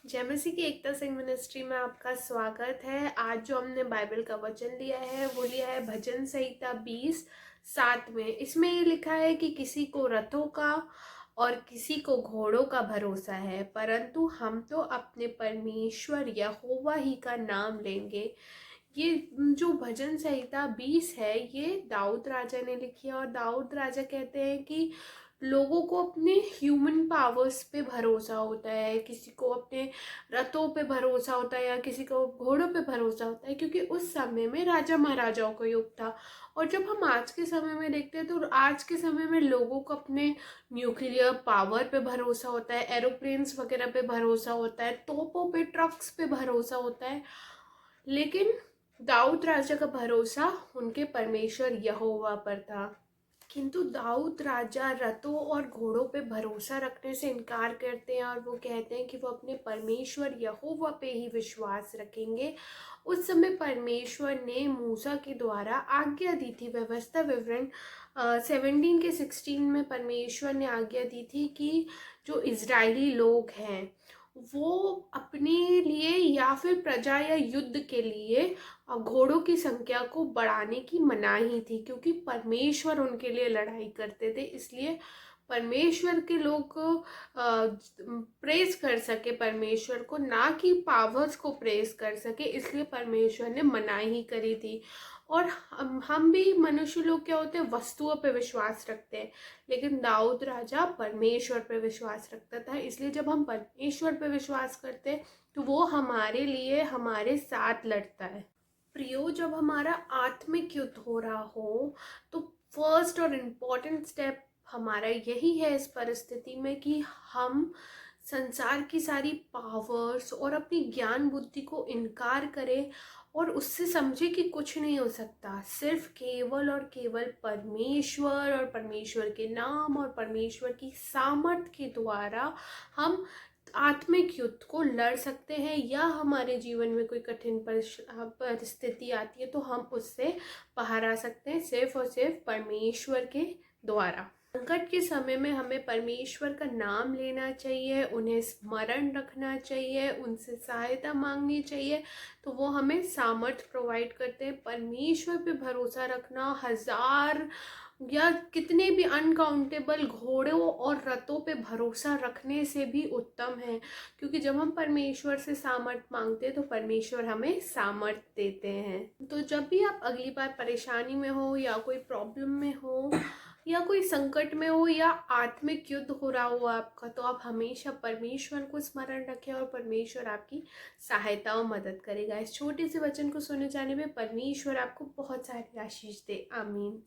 जय मसीह की एकता सिंह मिनिस्ट्री में आपका स्वागत है। आज जो हमने बाइबल का वचन लिया है वो लिया है भजन संहिता 20:7 में। इसमें ये लिखा है कि किसी को रथों का और किसी को घोड़ों का भरोसा है, परंतु हम तो अपने परमेश्वर यहोवा ही का नाम लेंगे। ये जो भजन संहिता 20 है ये दाऊद राजा ने लिखी है, और दाऊद राजा कहते हैं कि लोगों को अपने ह्यूमन पावर्स पे भरोसा होता है, किसी को अपने रथों पे भरोसा होता है या किसी को घोड़ों पे भरोसा होता है, क्योंकि उस समय में राजा महाराजाओं का युग था। और जब हम आज के समय में देखते हैं तो आज के समय में लोगों को अपने न्यूक्लियर पावर पे भरोसा होता है, एरोप्लेन्स वगैरह पे भरोसा होता है, तोपों पे, ट्रक्स पे भरोसा होता है। लेकिन दाऊद राजा का भरोसा उनके परमेश्वर यहोवा पर था। किंतु दाऊद राजा रथों और घोड़ों पे भरोसा रखने से इनकार करते हैं और वो कहते हैं कि वो अपने परमेश्वर यहोवा पे ही विश्वास रखेंगे। उस समय परमेश्वर ने मूसा के द्वारा आज्ञा दी थी। व्यवस्था विवरण 17 के 16 में परमेश्वर ने आज्ञा दी थी कि जो इजरायली लोग हैं वो अपने लिए या फिर प्रजा या युद्ध के लिए घोड़ों की संख्या को बढ़ाने की मनाही थी, क्योंकि परमेश्वर उनके लिए लड़ाई करते थे। इसलिए परमेश्वर के लोग प्रेस कर सके परमेश्वर को, ना कि पावर्स को प्रेस कर सके, इसलिए परमेश्वर ने मनाही करी थी। और हम भी मनुष्य लोग क्या होते हैं, वस्तुओं पे विश्वास रखते हैं, लेकिन दाऊद राजा परमेश्वर पे विश्वास रखता था। इसलिए जब हम परमेश्वर पे विश्वास करते हैं तो वो हमारे लिए हमारे साथ लड़ता है। प्रियो, जब हमारा आत्मिक युद्ध हो रहा हो तो फर्स्ट और इम्पोर्टेंट स्टेप हमारा यही है इस परिस्थिति में कि हम संसार की सारी पावर्स और अपनी ज्ञान बुद्धि को इनकार करें और उससे समझे कि कुछ नहीं हो सकता। सिर्फ केवल और केवल परमेश्वर और परमेश्वर के नाम और परमेश्वर की सामर्थ के द्वारा हम आत्मिक युद्ध को लड़ सकते हैं, या हमारे जीवन में कोई कठिन परिस्थिति आती है तो हम उससे बाहर आ सकते हैं सिर्फ और सिर्फ परमेश्वर के द्वारा। संकट के समय में हमें परमेश्वर का नाम लेना चाहिए, उन्हें स्मरण रखना चाहिए, उनसे सहायता मांगनी चाहिए, तो वो हमें सामर्थ्य प्रोवाइड करते हैं। परमेश्वर पे भरोसा रखना हजार या कितने भी अनकाउंटेबल घोड़ों और रथों पे भरोसा रखने से भी उत्तम है, क्योंकि जब हम परमेश्वर से सामर्थ मांगते हैं तो परमेश्वर हमें सामर्थ देते हैं। तो जब भी आप अगली बार परेशानी में हो या कोई प्रॉब्लम में हो या कोई संकट में हो या आत्मिक युद्ध हो रहा हो आपका, तो आप हमेशा परमेश्वर को स्मरण रखें और परमेश्वर आपकी सहायता और मदद करेगा। इस छोटे से वचन को सुने जाने में परमेश्वर आपको बहुत सारी आशीष दे। आमीन।